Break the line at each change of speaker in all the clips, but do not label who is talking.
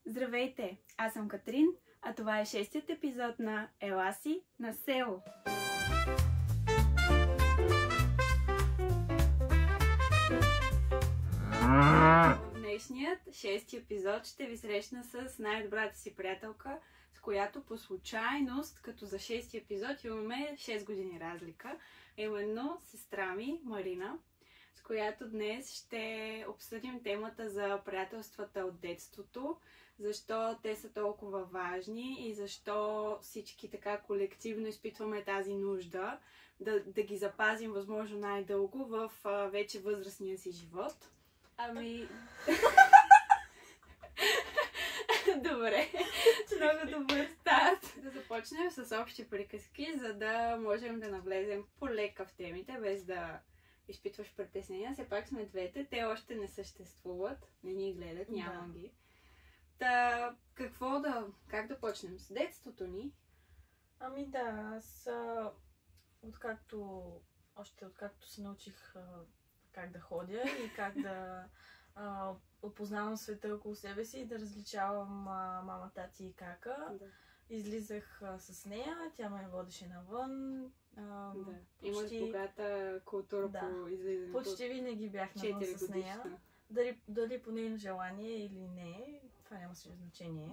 Здравейте, аз съм Катрин, а това е 6-тият епизод на Ела си на село. В днешният 6-ти епизод ще ви срещна с най-добрата си приятелка, с която по случайност, като за 6-ти епизод имаме 6 години разлика, именно сестра ми Марина, с която днес ще обсъдим темата за приятелствата от детството, защо те са толкова важни и защо всички така колективно изпитваме тази нужда да ги запазим възможно най-дълго в вече възрастния си живот. Добре, много добър старт. Да започнем с общи приказки, за да можем да навлезем полека в темите, без да изпитваш притеснения. Все пак сме двете, те още не съществуват, не ни гледат, нямам ги. Та, как да почнем? С детството ни?
Аз откакто се научих как да ходя и как да опознавам света около себе си и да различавам мама, тати и кака.
Да.
Излизах с нея, тя ме водеше навън.
Имаш богата култура по излизането.
Почти винаги бях навън с нея. Дали по нейно желание или не, това няма си значение.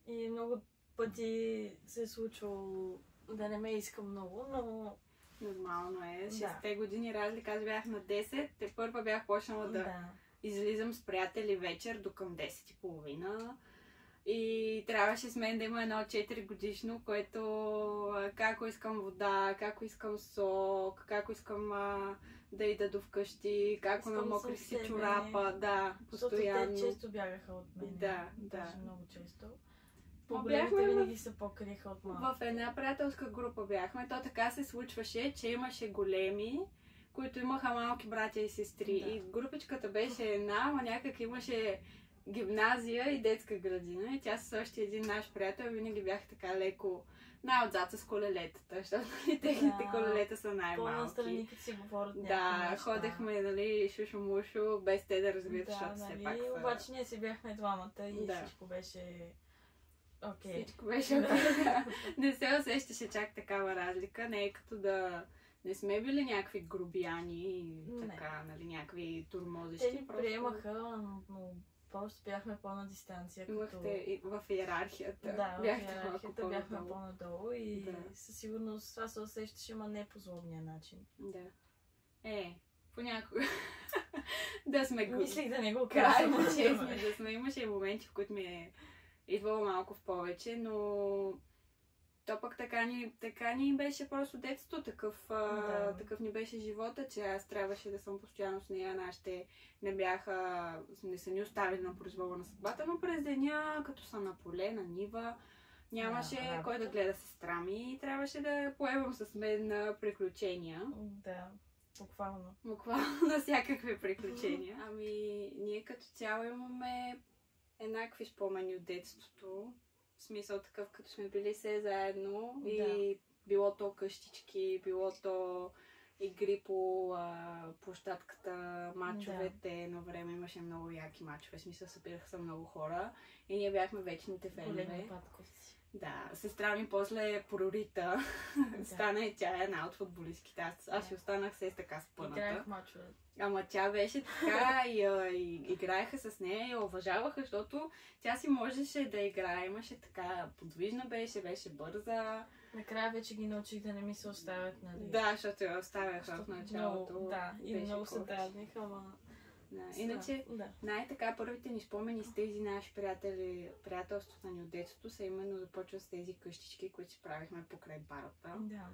И много пъти се е случвало да не ме иска много, но...
Нормално е. 6 години разлика, аз бях на 10, те първа бях почнала да излизам с приятели вечер до към 10:30. И трябваше с мен да има едно 4 годишно, което како искам вода, како искам сок, како искам да ида до вкъщи, како намокри си чорапа, постоянно.
Защото те често бягаха от мен. Даже много често. По-големите винаги се покриеха от малките.
В една приятелска група бяхме, то така се случваше, че имаше големи, които имаха малки братя и сестри. И групичката беше една, ама някак имаше гимназия и детска градина. И тя с още един наш приятел винаги бях така леко най-отзад с колелетата, защото техните колелета са най-малки.
По-настрани, като си говорят някакви неща.
Ходехме, шушо-мушо, без те да разбират, защото все пак са...
Обаче ние си бяхме двамата и всичко беше...
Всичко беше окей. Не се усещаше чак такава разлика. Не е като да не сме били някакви грубияни и така, някакви турмозещи.
Те ни приемаха, но просто бяхме по-на дистанция.
Имахте в иерархията.
Да, в иерархията бяхме по-надолу и със сигурност това се усещаше, ама не по злобния начин.
Да. Понякога. Да сме
Мислих да не го кажа.
Честно, имаше моменти, в които ми е идвало малко в повече, но то пък така ни беше просто детството, такъв ни беше живота, че аз трябваше да съм постоянно с нея, нашите не са ни оставили на произвола на съдбата, но през деня, като са на поле, на нива, нямаше кой да гледа сестра ми и трябваше да поемам с мен на приключения.
Да, буквално.
Буквално на всякакви приключения. Ние като цяло имаме еднакви спомени от детството. В смисъл такъв, като сме били все заедно и било то къщички, било то игри по площадката, мачовете. Едно време имаше много яки мачове, в смисъл събираха се много хора и ние бяхме вечните фенове. Да, сестра ми после прорита. Стана и тя една от футболистките. Аз си останах се така спъната.
Играех мачове.
Ама тя беше така и играеха с нея и я уважаваха, защото тя си можеше да играе. Имаше така, подвижна беше бърза.
Накрая вече ги научих да не ми се оставят, нали?
Да, защото я оставяха в началото.
И много се дразниха, ама...
Иначе, най-така първите ни спомени с тези наши приятелството ни от детството са именно започва с тези къщички, които си правихме покрай барата.
Да.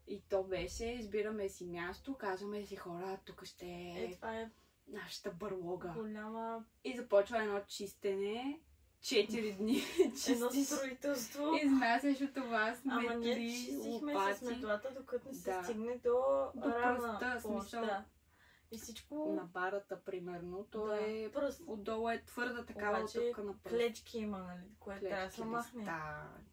И то беше, избираме си място, казваме си хора, тук ще е нашата бърлога.
Голяма...
И започва едно чистене. 4 дни чистиш.
Едно строителство.
Изнасяш от това с метли,
ама ние чистихме с метлата, докато не се стигне до
равна площ.
И всичко...
На барата, примерно, то е... Отдолу е твърда такава тъпка на пръст.
Клечки има, нали, което трябва да се махне.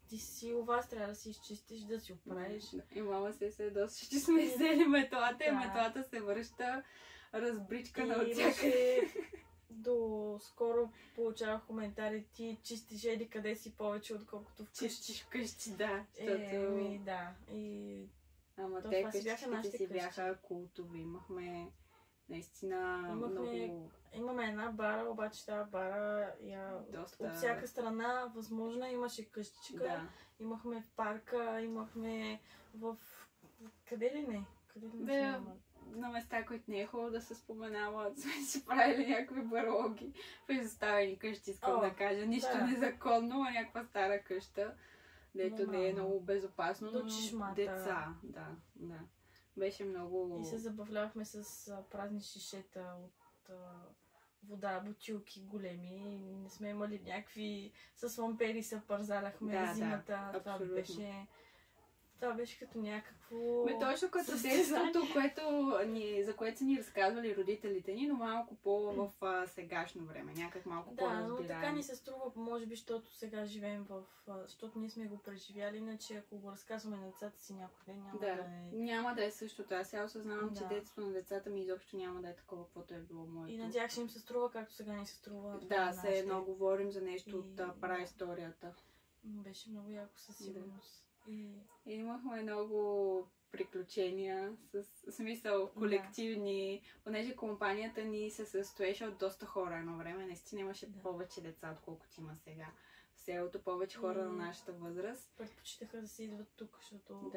Ти си у вас трябва да си изчистиш, да си оправиш.
И мама се доста, че сме взели метлата и метлата се връща разбричкана от всякъде.
до скоро получавах коментари, ти чистиш еди къде си повече, отколкото вкъщи.
Чистиш вкъщи, да.
Да. И
Ама
то
те
това си бяха
къщичките
нашите
си
къщи.
бяха култови. Имахме наистина много...
Имаме една бара, обаче тази бара
Доста...
от всяка страна възможна. Имаше къщичка,
Да.
имахме в парка, имахме в... Къде ли не?
Да, на места, които не е хубаво да се споменават, сме си правили някакви барлоги в изоставени къщи, искам да кажа. Нищо незаконно, а някаква стара къща, дето не е много безопасно,
до
но
чешмата.
деца. Да. Беше много...
И се забавлявахме с празни шишета от вода, бутилки големи. Не сме имали някакви... С лампери се пързаляхме зимата. Това беше като някакво...
Точно като детството, за което са ни разказвали родителите ни, но малко по-в сегашно време, някак малко по-разбираемо.
Да, но така ни се струва, може би, защото сега живеем защото ние сме го преживяли, иначе ако го разказваме на децата си някой ден,
няма да е същото. Аз сега осъзнавам, че детството на децата ми изобщо няма да е такова, каквото е било моето.
И на тях ще им се струва, както сега ни се струва.
Да, все едно говорим за нещо от праисторията.
Беше много яко със сигурност.
И имахме много приключения, с смисъл колективни, понеже компанията ни се състоеше от доста хора едно време, наистина имаше повече деца, отколкото има сега. В селото повече хора на нашата възраст.
Предпочитаха да се идват тук, защото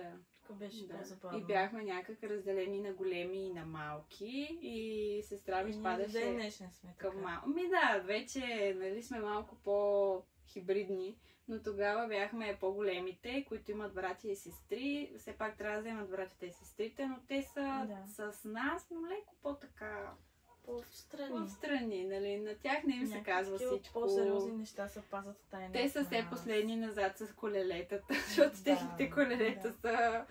тук беше по-забавно.
И бяхме някак разделени на големи и на малки и сестра ми спадаше към малко. Вече сме малко по-хибридни. Но тогава бяхме по-големите, които имат братя и сестри. Все пак трябва да вземат братята и сестрите, но те са с нас, но леко по-така... По-встрани, нали? На тях не им се казва всичко.
По-сериозни неща се пазят в тайна.
Те са все последни назад с колелетата, защото техните колелета са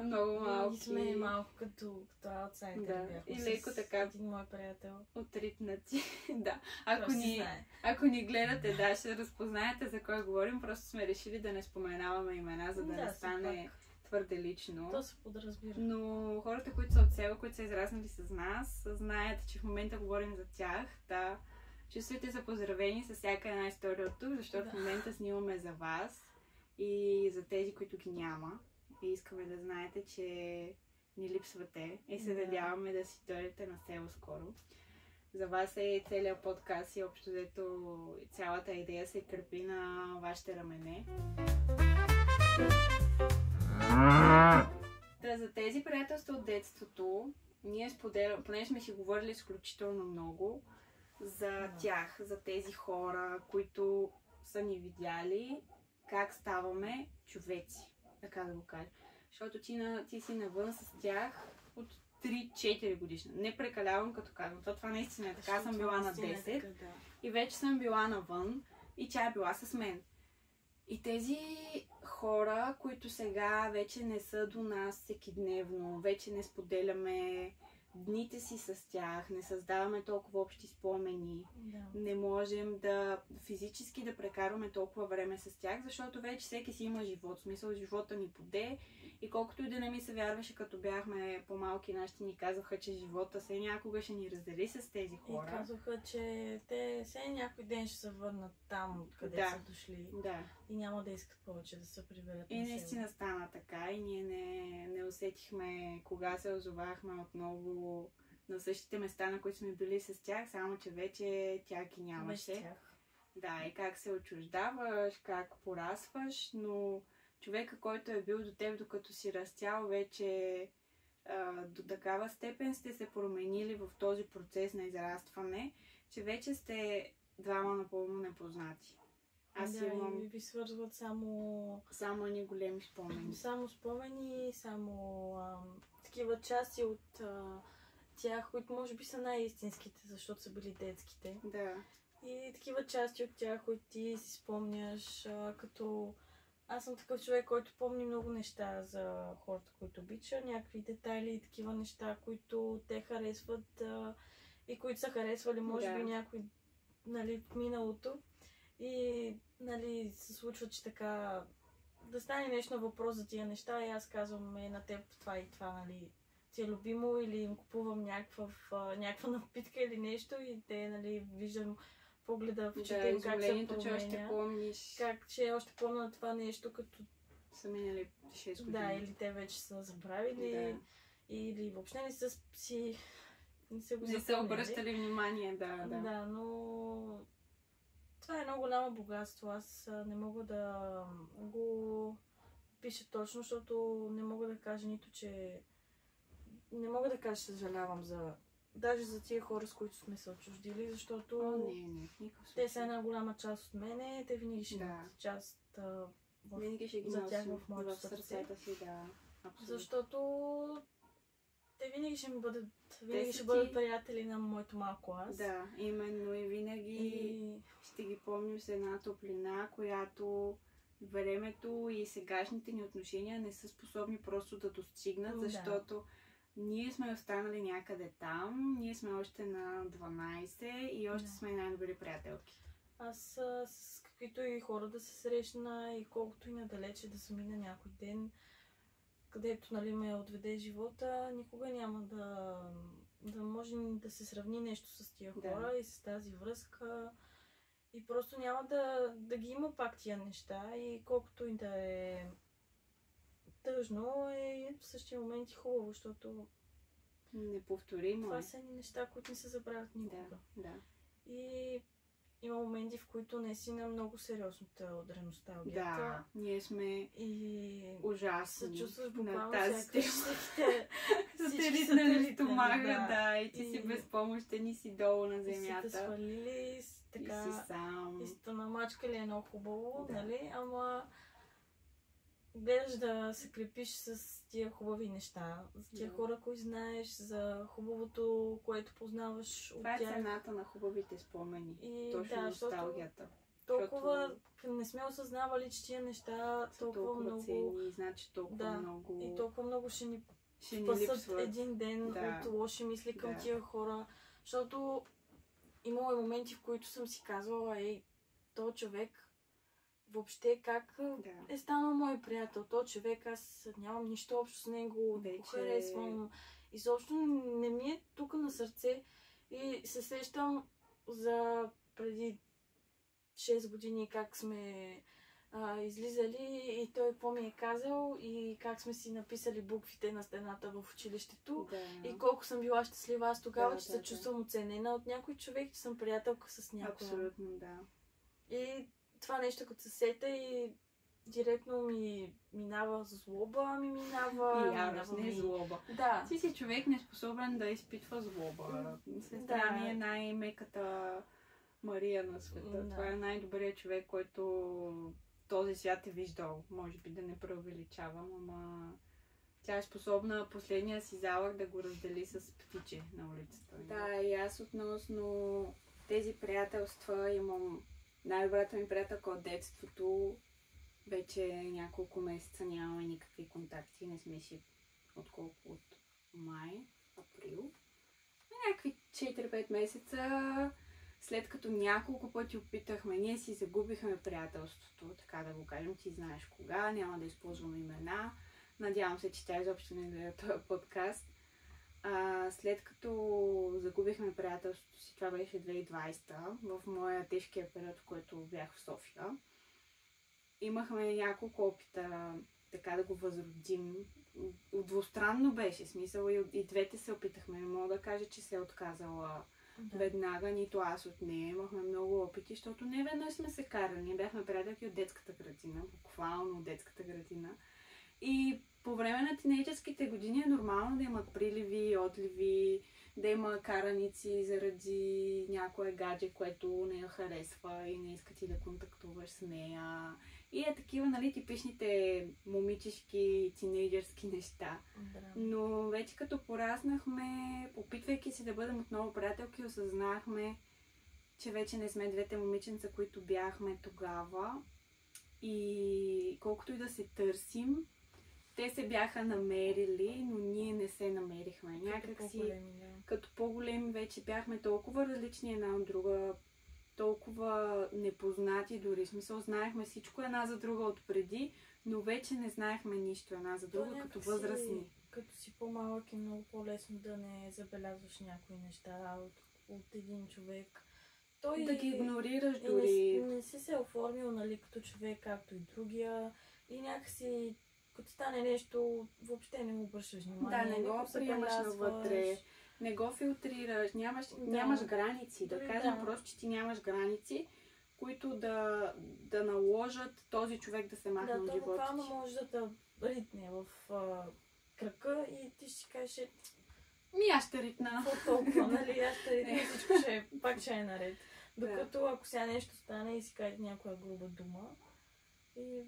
много малки.
И сме малко като аутсайдери.
И леко така
един мой приятел.
Отритнати. Да. Ако ни гледате, ще разпознаете за кой говорим. Просто сме решили да не споменаваме имена, за да не стане твърде лично.
То се подразбира.
Но хората, които са от село, които са израснали с нас, знаят, че в момента говорим за тях. Да. Чувствайте се поздравени с всяка една история от тук, защото в момента снимаме за вас и за тези, които ги няма. И искаме да знаете, че ни липсвате и се надяваме да си дойдете на село скоро. За вас е целият подкаст и общо взето цялата идея се крепи на вашите рамене. За тези приятелства от детството, ние споделяме, понеже сме си говорили изключително много за тях, за тези хора, които са ни видяли, как ставаме човеци, така да го кажа. Защото ти си навън с тях от 3-4 годишна. Не прекалявам като казвам. Това наистина е така. Аз съм била на 10 и вече съм била навън и тя е била с мен. И тези хора, които сега вече не са до нас всекидневно, вече не споделяме дните си с тях, не създаваме толкова общи спомени, не можем физически да прекарваме толкова време с тях, защото вече всеки си има живот. В смисъл, живота ни поде и колкото и да не ми се вярваше, като бяхме по-малки, нашите ни казваха, че живота се някога ще ни раздели с тези хора.
И казваха, че те все някой ден ще се върнат там, къде са дошли. И няма да искат повече да се приберат.
И наистина стана така и ние не усетихме кога се озовахме отново на същите места, на които сме били с тях, само че вече тя ги нямаше. Да, и как се отчуждаваш, как порасваш, но човека, който е бил до теб, докато си растял, вече до такава степен сте се променили в този процес на израстване, че вече сте двама напълно непознати.
И ви свързват само
едни големи спомени.
Само спомени, такива части от тях, които може би са най-истинските, защото са били детските.
Да.
И такива части от тях, които ти си спомняш, като... Аз съм такъв човек, който помни много неща за хората, които обича, някакви детайли и такива неща, които те харесват и които са харесвали, може би някой, в миналото. И, се случва, че така да стане нещо въпрос за тия неща и аз казвам на теб това и това, ти е любимо или им купувам някаква напитка или нещо и те, нали, виждам погледа в очите им как се променя.
че още помниш.
Как, че още помня това нещо, като
са минали 6 години.
Да, или те вече са забравили, или въобще не са си...
Не са обръщали внимание, да.
Да, но това е едно голямо богатство. Аз не мога да го пиша точно, защото не мога да кажа нито, че... Не мога да кажа, че съжалявам даже за тия хора, с които сме се отчуждили, защото те са една голяма част от мене, те винаги ще имат част
винаги ще ги
за тях в моето
сърцето си, да. Абсолютно.
Защото те винаги ще ми бъдат, ще бъдат приятели на моето малко аз.
Да, именно и винаги ще ги помним с една топлина, която времето и сегашните ни отношения не са способни просто да достигнат, защото ние сме останали някъде там, ние сме още на 12 и още сме най-добри приятелки.
Аз с каквито и хора да се срещна и колкото и надалече да се мине някой ден, където, нали, ме отведе живота, никога няма да може да се сравни нещо с тия хора и с тази връзка. И просто няма да ги има пак тия неща и колкото и да е тъжно, е в същия момент и хубаво, защото
неповторимо.
Това са неща, които не се забравят никога.
Да.
И има моменти, в които наистина много сериозно те удря носталгията.
Да, ние сме ужасни.
Се чувстваш буквално
сякаш
всички
на стомаха, да, и ти си безпомощен и си долу на земята.
И си те свалили, така,
и си сам.
И сте намачкали едно хубаво, нали, ама гледаш да се крепиш с тия хубави неща, за тия хора, които знаеш, за хубавото, което познаваш от тях.
Това е цената на хубавите спомени. И точно носталгията.
Толкова не сме осъзнавали, че тия неща толкова много
ценни, значи толкова много.
И толкова много ще ни
липсват
един ден от лоши мисли към тия хора. Защото имало и моменти, в които съм си казвала, този човек въобще как е станал мой приятел. Този човек, аз нямам нищо общо с него, не го харесвам. Изобщо не ми е тук на сърце. И се сещам за преди 6 години как сме излизали и той какво ми е казал и как сме си написали буквите на стената в училището. И колко съм била щастлива аз тогава, че се чувствам оценена от някой човек, че съм приятелка с някой.
Абсолютно, да.
И това нещо, като се сета и директно ми минава злоба, минава...
И ярост, не злоба.
Да.
Ти си човек неспособен да изпитва злоба. Сестра ми е най-меката Мария на света. Това е най-добрият човек, който този свят е виждал. Може би да не преувеличавам, ама тя е способна последния си залък да го раздели с птиче на улицата. Да, и аз относно тези приятелства имам най-добрата ми приятелка от детството. Вече няколко месеца нямаме никакви контакти. Не сме си от май, април. Някакви 4-5 месеца, след като няколко пъти опитахме, ние си загубихме приятелството, така да го кажем. Ти знаеш кога, няма да използвам имена. Надявам се, че тя изобщо не гледа този подкаст. След като загубихме приятелството си, това беше 2020, в моя тежкия период, в който бях в София, имахме няколко опита така да го възродим. Двустранно беше смисъл и двете се опитахме. Не мога да кажа, че се е отказала веднага, нито аз от нея. Имахме много опити, защото не веднъж сме се карали. Ние бяхме приятелки от детската градина, буквално от детската градина. И по време на тинейджърските години е нормално да имат приливи и отливи, да има караници заради някое гадже, което не я харесва и не иска ти да контактуваш с нея. И е такива, нали, типичните момичешки, тинейджърски неща. Но вече като пораснахме, опитвайки се да бъдем отново приятелки, осъзнахме, че вече не сме двете момиченца, които бяхме тогава. И колкото и да се търсим, те се бяха намерили, но ние не се намерихме. Някакси като по-големи вече бяхме толкова различни една от друга, толкова непознати дори. Смисъл, знаехме всичко една за друга отпреди, но вече не знаехме нищо една за друга като възрастни.
като си по-малък е много по-лесно да не забелязваш някои неща от един човек. Той
Да ги игнорираш дори.
Не си се оформил, нали, като човек, както и другия. И някакси, като стане нещо, въобще не му обръщаш внимание.
Да, не го приемаш навътре, не го филтрираш, нямаш граници. Да кажем просто, че ти нямаш граници, които да наложат този човек да се махне от живота.
Да, то буквално може да те ритне в кръка и ти ще си кажеш...
Аз ще ритна.
Какво толкова, нали? Аз ще ритна и всичко пак ще е наред. Докато ако сега нещо стане и си каже някоя груба дума, и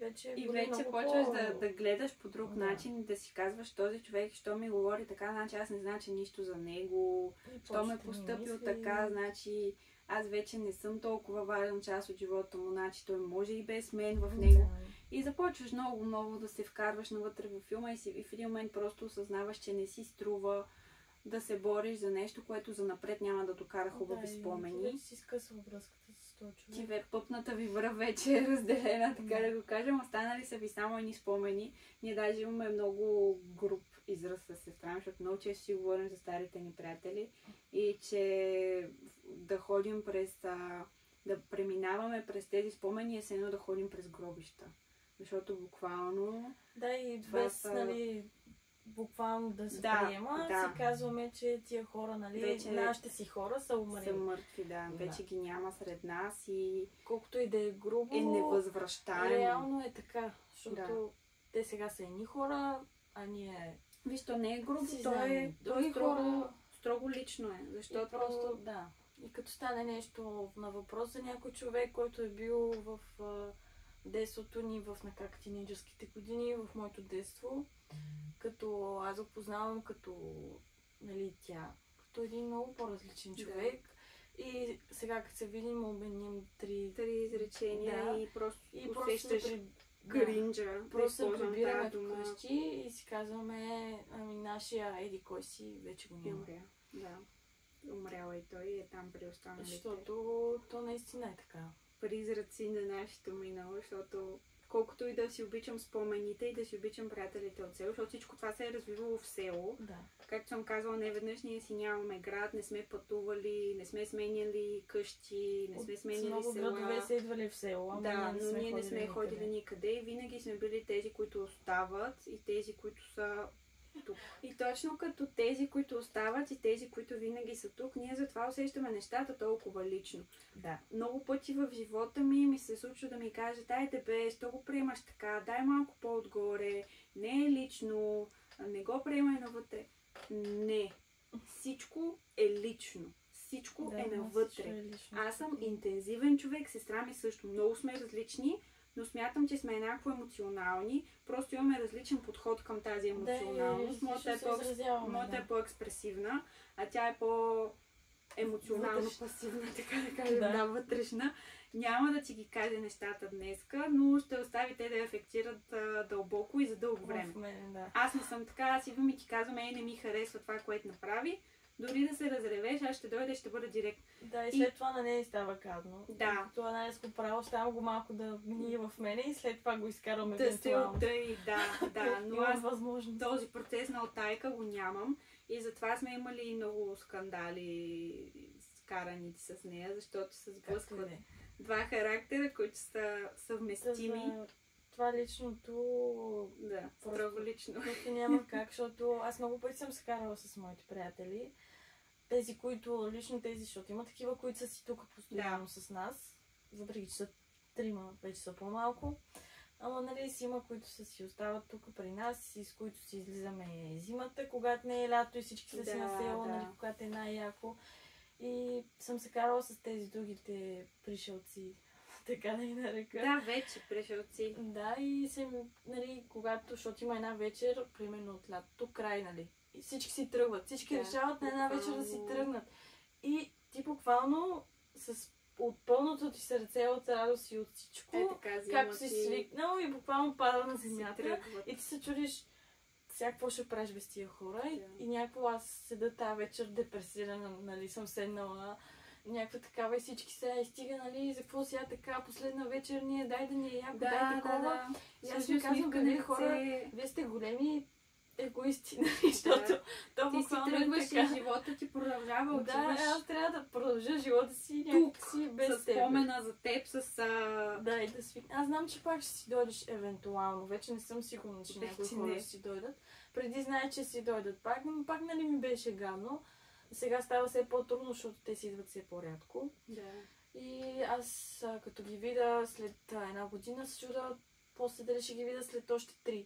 вече
почваш да гледаш по друг начин, да си казваш този човек, що ми говори така, значи аз не значи нищо за него, що ме постъпил така, значи аз вече не съм толкова важен част от живота му, значи той може и без мен в него. И започваш много да се вкарваш навътре във филма и в един момент просто осъзнаваш, че не си струва да се бориш за нещо, което занапред няма да докара хубави спомени.
Ти си скъсва връзката с този човек.
Пътната ви връв вече е разделена, така да го кажем. Останали са ви само едни спомени. Ние даже имаме много груб израз с сестра, защото много често си говорим за старите ни приятели и че да ходим да преминаваме през тези спомени е все едно да ходим през гробища. Защото буквално...
Да, и без, нали, буквално да се приема, си казваме, че тия хора, нали, вече нашите си хора са умрели.
Са мъртви, вече ги няма сред нас и...
Колкото и да е грубо,
е невъзвръщаемо.
Реално е така, защото те сега са едни хора, а ние...
Виж, то не е грубо, то е строго лично е, защото...
Просто, и като стане нещо на въпрос за някой човек, който е бил в детството ни, в тинейджърските години, в моето детство, като аз го познавам нали, тя, като един много по-различен човек. И сега, като се видим, обменим три
изречения и просто усещаш гринджа.
Просто се прибираме вкъщи и си казваме, нашия еди кой си вече го няма.
Умряла и той е там при останалите.
Защото то наистина е така.
Призраци на нашето минало, защото колкото и да си обичам спомените и да си обичам приятелите от село, защото всичко това се е развивало в село. Както съм казала, неведнъж ние си нямаме град, не сме пътували, не сме сменяли къщи, не сме сменяли села.
Много градове са идвали в село,
но ние не сме ходили никъде и винаги сме били тези, които остават и тези, които са тук. И точно като тези, които остават и тези, които винаги са тук, ние затова усещаме нещата толкова лично. Много пъти в живота ми се случва да ми каже, дайте бе, що го приемаш така, дай малко по-отгоре, не е лично, не го приемай навътре. Не. Всичко е лично. Всичко е навътре. Аз съм интензивен човек, сестра ми също. Много сме различни, но смятам, че сме еднакво емоционални. Просто имаме различен подход към тази емоционалност. Моята е по-експресивна, а тя е по-емоционално пасивна, така да кажем, вътрешна. Няма да ти ги каже нещата днеска, но ще остави те да ефектират дълбоко и за дълго време. Аз не съм така, аз идвам и ти казвам, не ми харесва това, което направи. Дори да се разревеш, аз ще дойда и ще бъда директно.
И след това на нея става гадно. Това най-леско право, става го малко да гние в мене и след това го изкарваме евентуално.
Но аз този процес на оттайка го нямам и затова сме имали много скандали скараници с нея, защото се сблъскват два характера, които са съвместими.
Това личното...
строго лично.
Просто няма как, защото аз много пъти съм се карала с моите приятели. Тези, които, лично тези, защото има такива, които са си тук постоянно с нас. Въпреки, че са трима, вече са по-малко. Ама нали си има, които са си остават тук при нас и с които си излизаме зимата, когато не е лято и всички са си на село, нали, когато е най-яко. И съм се карала с тези другите пришелци, така да ги нарека.
Вече пришелци.
И нали, когато, защото има една вечер, примерно от лятото, край, нали. И всички си тръгват, всички решават на една вечер да си тръгнат. И ти буквално от пълното ти сърце, от радост и от всичко, както си свикнал и буквално пада на земята. И ти се чудиш, сега какво ще правиш без тия хора. И някакво аз седа тази вечер депресирана, нали, съм седнала някаква такава и всички сега стига, нали, за какво сега така, последна вечер ние, дай да ни е яко, дай такова. И аз ви казвам, нали, хора, вие сте големи егоисти, нали, защото то
Ти си
буквално е
тръгваш
така.
и живота ти продължава,
Да,
отиваш
аз трябва да продължа живота си
тук,
някакси без
с
теб.
спомена за теб, с...
Да, и да свикна. Аз знам, че пак ще си дойдеш евентуално. Вече не съм сигурна, че
Вече
някои хора
не.
ще си дойдат. Преди знае, че си дойдат пак, но пак нали ми беше гадно. Сега става все по-трудно, защото те си идват все по-рядко.
Да.
И аз като ги видя след една година, се чуда после дали ще ги видя след още 3.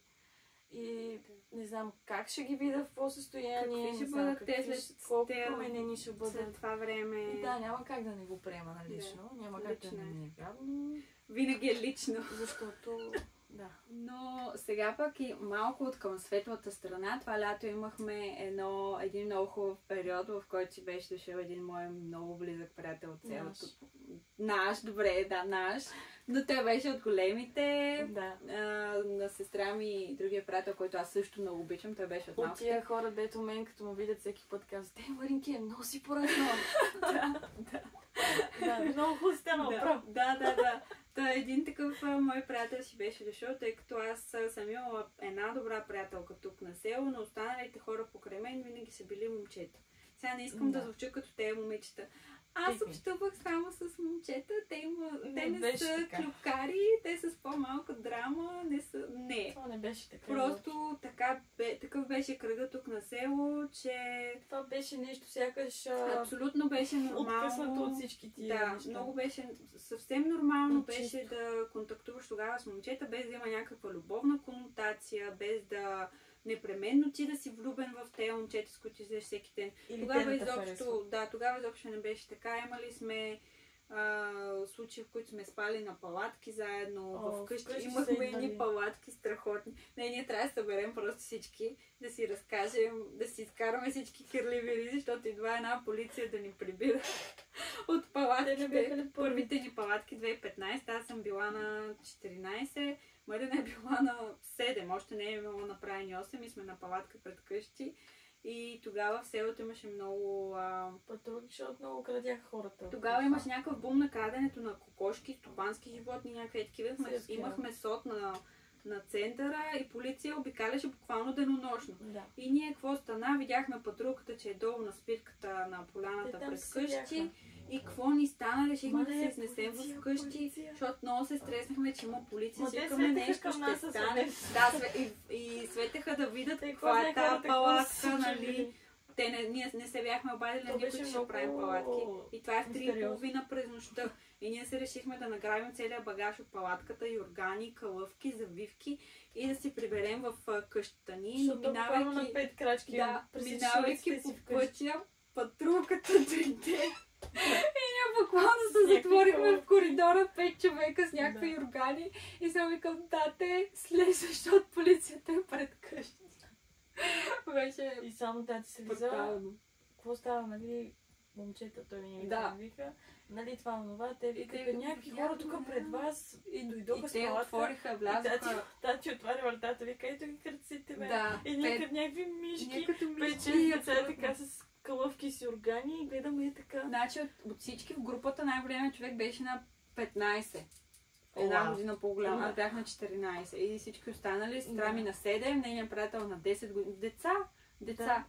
И не знам как ще ги видя, в какво състояние,
Какви ще
не знам
бъдат те след
колко
те
променени ще
след
бъдат.
това време?
Да, няма как да не го приема на лично, няма как
лично
да
е.
не ми е гадно,
Винаги е лично.
защото да.
Но сега пък и малко от към светлата страна. Това лято имахме един много хубав период, в който си беше дошъл един мой много близък приятел от селото. Наш, добре, да, наш. Но той беше от големите.
Да.
На сестра ми и другия приятел, който аз също много обичам, той беше от
От
малките.
тия хора, дето мен, като му видят всеки път, казват: Маринки, много си поръчна. Да, много хубаво стана, прав.
Да. Той един такъв мой приятел си беше дошъл, тъй като аз съм имала една добра приятелка тук на село, но останалите хора покрай мен винаги са били момчета. Сега не искам да звуча като тези момичета. Аз общувах само с момчета, те не са така клюкари, те са с по-малка драма, не.
Това не беше така.
Просто такъв беше кръга тук на село, че...
Това беше нещо сякаш...
Абсолютно беше нормално.
Откъснато от всички тия неща.
Много беше съвсем нормално беше да контактуваш тогава с момчета, без да има някаква любовна конотация, без да непременно ти да си влюбен в тези момчета, с които излезеш всеки ден. Тогава изобщо не беше така. Имали сме случаи, в които сме спали на палатки заедно. Вкъщи имахме едни палатки страхотни. Ние трябва да съберем просто всички, да си разкажем, да си изкараме всички кирливи ризи, защото идва една полиция да ни прибира от палатките. Първите ни палатки 2015, аз съм била на 14, Марина е била на 7, още не е имала направени 8 и сме на палатка пред къщи. И тогава в селото имаше много...
патрули, защото много крадяха хората.
Тогава имаше някакъв бум на краденето на кокошки, стопански животни, някакви такива. Имахме сот на центъра и полиция обикаляше буквално денонощно.
Да.
И ние какво стана? Видяхме патрулката, че е долу на спирката на поляната пред къщи. И какво ни стана? Решихме да се изнесем в къщи, защото много се стреснахме, че има полиция. Викаме нещо ще стане. И светеха да видят каква е тази палатка, нали? Ние не се бяхме обадили на никой, че ще правим палатки. И това е в 3:30 през нощта. И ние се решихме да награбим целия багаж от палатката, юргани, калъвки, завивки и да си приберем в къщата ни. Минавайки по пътя, патрулката дойде. И ние буквално се затворихме в коридора 5 човека с някакви юргани и съм викам: тате, слез, защото полицията е пред къщи. Беше...
И само тати се лиза. Какво става, нали? Момчета, той ми вика. Нали това, онова, те викаха някакви хора тук пред вас и дойдоха с палатка.
И те отвориха, влязоха.
Тати отваря вратата, вика: ето ги кръците ме. И ние като някакви мишки, 5-6 деца така с калъвки си органи и гледаме и така.
Значи от всички в групата най-големият човек беше на 15. Една година по-голяма. Аз бях на 14. И всички останали, сестра ми на 7, нейният приятел на 10 години. Деца.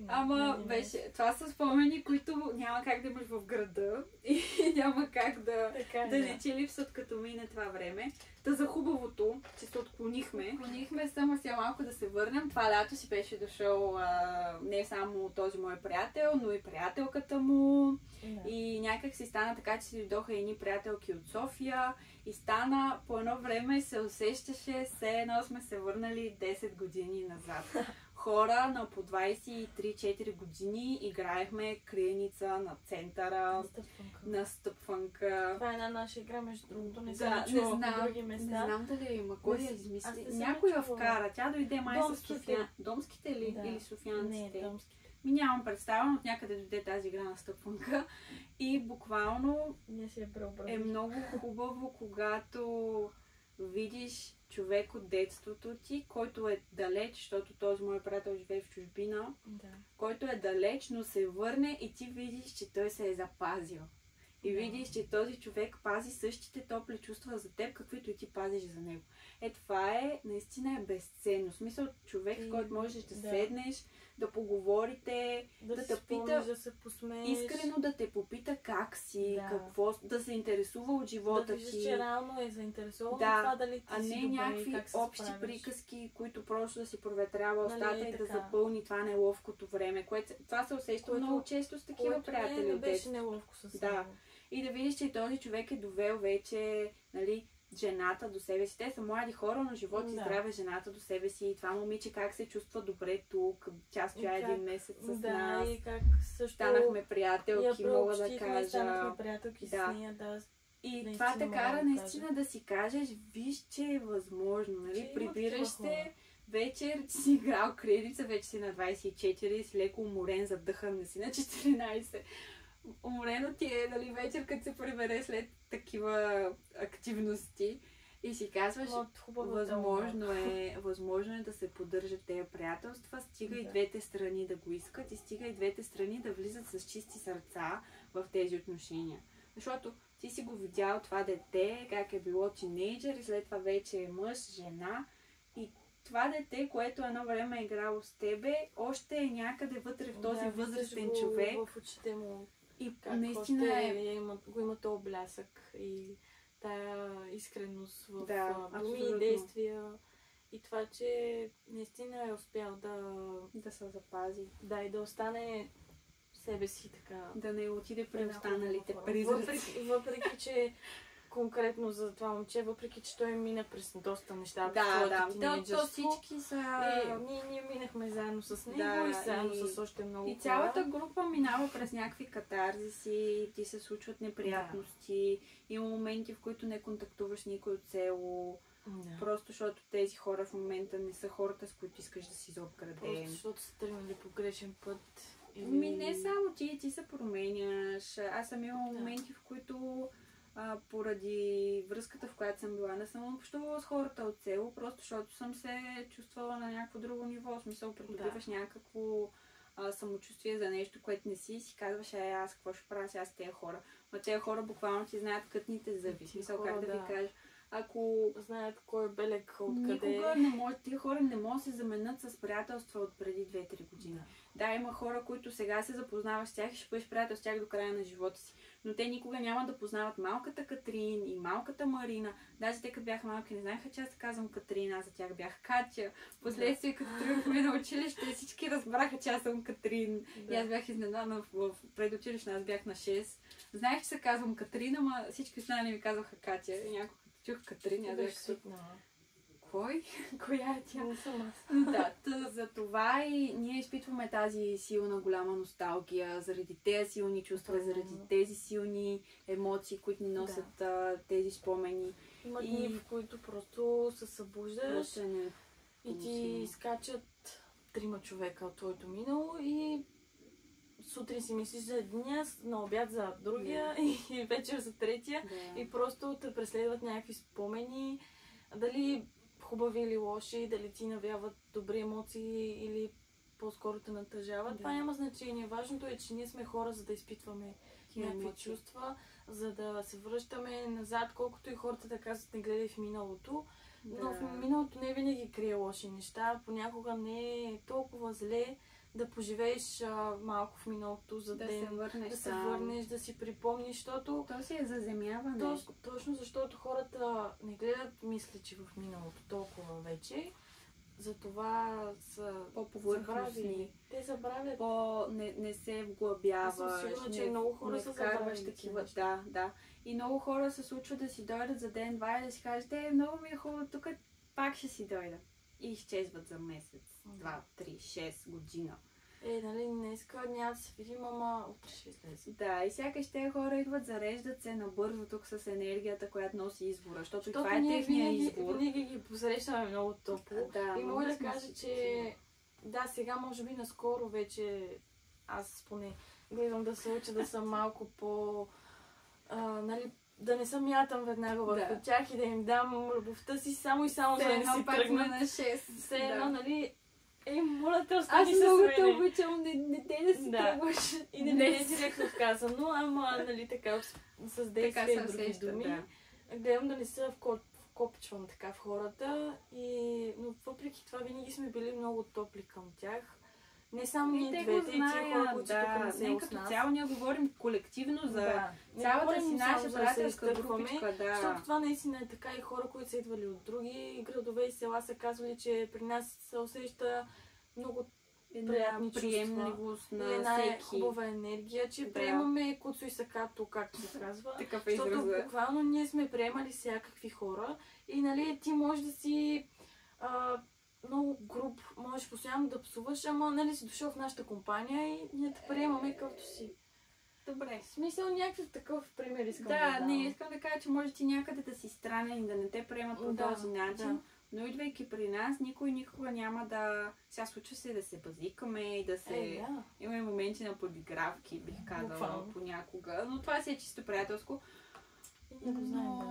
Ама беше... Това са спомени, които няма как да имаш в града и няма как да не ти липсват, като мине това време. Та за хубавото, че се отклонихме. Само сега малко да се върнем. Това лято си беше дошъл не само този мой приятел, но и приятелката му. И някак си стана така, че си дойдоха едни приятелки от София. И стана, по едно време се усещаше, все едно сме се върнали 10 години назад. Хора на по 23-4 години играехме криеница на центъра, на стъпванка.
Това е една наша игра, между другото, не съм чула в други места.
Не знам дали има, кой я измисли. Някой я вкара, тя дойде май с Софиян. Домските ли? Или софиянците?
Не, домските.
Нямам представа, от някъде дойде тази игра на стъпванка. И буквално е много хубаво, когато видиш човек от детството ти, който е далеч, защото този мой приятел живее в чужбина, който е далеч, но се върне и ти видиш, че той се е запазил. и видиш, че този човек пази същите топли чувства за теб, каквито и ти пазиш за него. Това е, наистина е безценно. В смисъл, човек, с който можеш да седнеш, да поговорите, да те пита,
да се посмееш.
Искрено да те попита как си, какво, да се интересува от живота ти.
Да виждаш, че реално е заинтересован това дали ти си добре,
някакви
как се
общи
справиш.
Приказки, които просто да си проветрява устата и да запълни това неловкото време. Това се усеща много често с такива приятели.
Не беше неловко с него.
И да видиш, че този човек е довел вече, нали, жената до себе си. Те са млади хора, но живот и здраве жената до себе си. И това момиче как се чувства добре тук. Тя стоя един месец с нас.
И как също
станахме приятелки, мога да кажа.
Станахме приятелки с нея,
И това те кара наистина да си кажеш, виж, че е възможно. Нали? Прибираш се, вечер си играл кредица, вече си на 24, си леко уморен, задъхан, не си на 14. Уморено ти е, нали, вечер, като се прибере след такива активности и си казваш, възможно е да се поддържат тези приятелства, стига и двете страни да го искат и стига и двете страни да влизат с чисти сърца в тези отношения. Защото ти си го видял това дете, как е било тинейджър и след това вече е мъж, жена и това дете, което едно време е играло с тебе, още е някъде вътре в този възрастен човек.
В очите му.
И наистина
го има този блясък и тая искреност в думи и
абсолютно.
действия. И това, че наистина е успял
да се запази.
Да, и да остане себе си така.
Да не отиде при останалите призраци.
Въпреки, че конкретно за това момче, въпреки че той мина през доста неща.
То всички са...
Ние минахме заедно с него и заедно с още много хора.
И цялата група минава през някакви катарзиси, ти се случват неприятности, има моменти, в които не контактуваш никой от село. Просто защото тези хора в момента не са хората, с които искаш да си заобграден.
Просто защото са тръгнали по грешен път.
Не само ти се променяш. Аз съм имала моменти, в които поради връзката, в която съм била, не съм общувала с хората от село, просто защото съм се чувствала на някакво друго ниво. В смисъл, придобиваш някакво самочувствие за нещо, което не си, и си казваш, аз какво ще правя сега с тези хора. Но тези хора буквално ти знаят кътните зъби. В смисъл, как да ви кажа. Ако
знаят кой е белек, откъде...
Никога не може, тия хора не могат да се заменят с приятелства от преди 2-3 години. Да, има хора, които сега се запознаваш с тях и ще бъдеш приятел с тях до края на живота си. Но те никога няма да познават малката Катрин и малката Марина. Даже те като бяха малки не знаеха, че аз казвам Катрин, аз за тях бях Катя. Впоследствие, като тръгнахме на училище, всички разбраха, че аз съм Катрин. И аз бях изненадана в предучилищна, аз бях на 6. Знаех, че се казвам Катрин, ама всички останали ми казваха Катя. И някой чух Катрин, аз бях кой? Коя е тя?
Не съм аз.
За това и ние изпитваме тази силна голяма носталгия заради тези силни чувства, заради тези силни емоции, които ни носят тези спомени.
Има дни, в които просто се събуждаш и ти скачат 3 човека от твоето минало и сутрин си мислиш за едния, на обяд за другия и вечер за третия и просто те преследват някакви спомени, дали хубави или лоши, дали ти навяват добри емоции или по-скоро те натъжават. Това няма значение. Важното е, че ние сме хора, за да изпитваме някакви чувства, за да се връщаме назад, колкото и хората да казват, не гледай в миналото. Но в миналото не винаги крие лоши неща. Понякога не е толкова зле да поживееш малко в миналото, за да се върнеш, да си припомниш, защото...
То си е заземяване.
Точно защото хората не гледат мислечи в миналото толкова вече, затова са
по-повърхностни.
Те забравят.
Не се вглъбяваш.
Аз съм сигурна, че много хора са забравили
такива. Да. И много хора се случва да си дойдат за ден-два и да си кажат, много ми е хубаво, тук пак ще си дойда. И изчезват за месец, 2, 3, 6 година.
Нали, днеска няма да се видим, ама утре ще излезе.
Да, и сякаш тези хора идват, зареждат се набързо тук с енергията, която носи извора, защото това е техния избор.
Винаги ги посрещаме много топло. И мога да кажа, че сега може би наскоро вече аз поне гледам да се уча да съм малко по... нали, да не съм ятам веднага върху тях и да им дам любовта си само и само за да не си тръгнат.
На 6.
Все едно, нали, Моля те,
Аз
остани с
много те
мене.
обичам, не те да си
Да.
тръгваш.
И не е директно казано, ама, нали, така, с действия и
Така се
други
усеща,
думи.
да.
Гледам да не се вкопчвам така в хората, но въпреки това винаги сме били много топли към тях. Не само ние
те
двете,
го
и тия хора, които
знаят,
тук не
да.
са
Не
с
като
нас.
цяло ние говорим колективно за
Да. Не
цялата
говорим
си
само
наша
за да се
приятелска
изтъкваме,
групичка,
Защото
да.
това наистина е така и хора, които са идвали от други градове и села, са казвали, че при нас се усеща много
Една
приятни
приемливост
и
на
една
всеки.
хубава енергия, че
Да.
приемаме куцо и сакато, както се казва.
Такъв е
Защото
израза.
буквално ние сме приемали всякакви хора и нали ти можеш да си много груб, можеш постоянно да псуваш, ама нали си дошъл в нашата компания и ние те приемаме както си.
Добре.
В смисъл някакъв такъв пример искам да
Да,
дам.
не, искам да кажа, че може ти някъде да си странен и да не те приемат по
Да,
този начин,
да.
но идвайки при нас, никой никога няма да... Сега случва се да се базикаме и да се...
Да.
Имаме моменти на подигравки, бих казала,
Буквално.
понякога, но това си е чисто приятелско.
И не го знаем, да.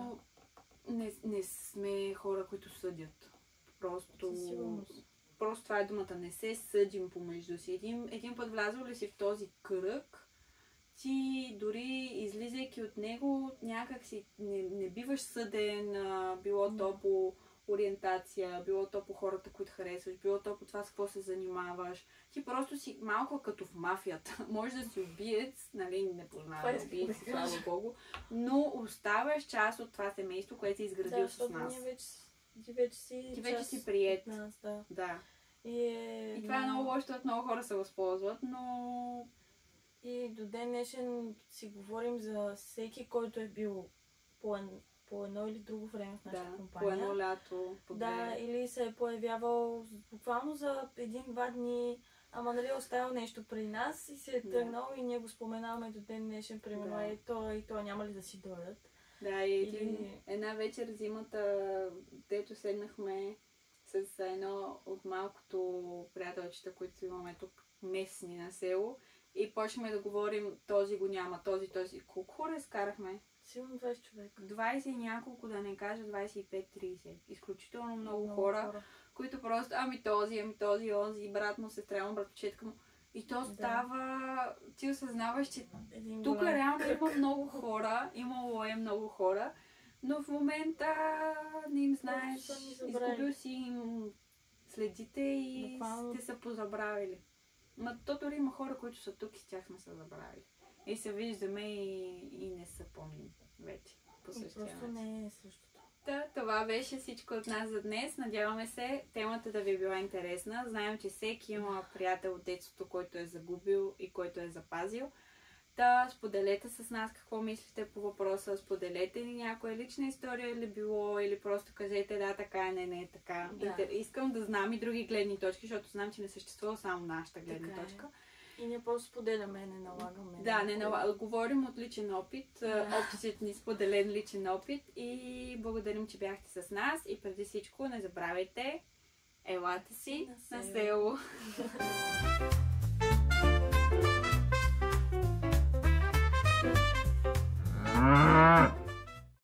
Но не сме хора, които съдят. Просто...
Със сигурност.
Просто това е думата. Не се съдим помежду си. Един път влязъл ли си в този кръг, ти дори излизайки от него, някак си не биваш съден, било то по ориентация, било то по хората, които харесваш, било то по това с какво се занимаваш. Ти просто си малко като в мафията. Може да си убиец, нали, не познавам убиец, слава богу, но оставаш част от това семейство, което си изградил
Да,
с
защото
нас.
ти вече си
Ти вече
част
си приет.
от нас, да.
Да.
И
Това е много лошо, защото много хора се възползват, но...
И до ден днешен си говорим за всеки, който е бил по едно или друго време в нашата
Да,
компания.
по едно лято, по
Да,
две.
или се е появявал буквално за 1-2 дни, ама нали е оставил нещо при нас и се е
Да.
тръгнал и ние го споменаваме до ден днешен, примерно,
Да.
и той няма ли да си дойдат.
Да, и
Или-
една вечер зимата, дето седнахме с едно от малкото приятелчета, които имаме тук местни на село и почнахме да говорим, този го няма, този. Колко хора изкарахме?
Сигурно 20 човека.
20 и няколко, да не кажа 25-30. Изключително много хора, които просто, ами този, онзи, брат му, сестра му, братовчетка му. И то става, ти осъзнаваш, че
Един
тук
голям
реално
кръг.
има много хора, имало е много хора, но в момента не им знаеш,
Просто са ни забравили.
изгубил си им следите и
Буквално.
те са позабравили. Но то дори има хора, които са тук и с тях сме се забравили. И се виждаме и не се помним вече по
И
същия
просто
начин.
не е същото.
Да, това беше всичко от нас за днес. Надяваме се темата да ви е била интересна. Знаем, че всеки има приятел от детството, който е загубил и който е запазил. Да, споделете с нас какво мислите по въпроса. Споделете ли някоя лична история или било, или просто кажете да, така е, не е така.
Да.
Искам да знам и други гледни точки, защото знам, че не съществува само нашата гледна
Така е.
точка.
И ние просто споделяме, не налагаме.
Да,
някой.
говорим от личен опит, опитът ни споделен личен опит и благодарим, че бяхте с нас и преди всичко не забравяйте, елате си
На
на
село.
село.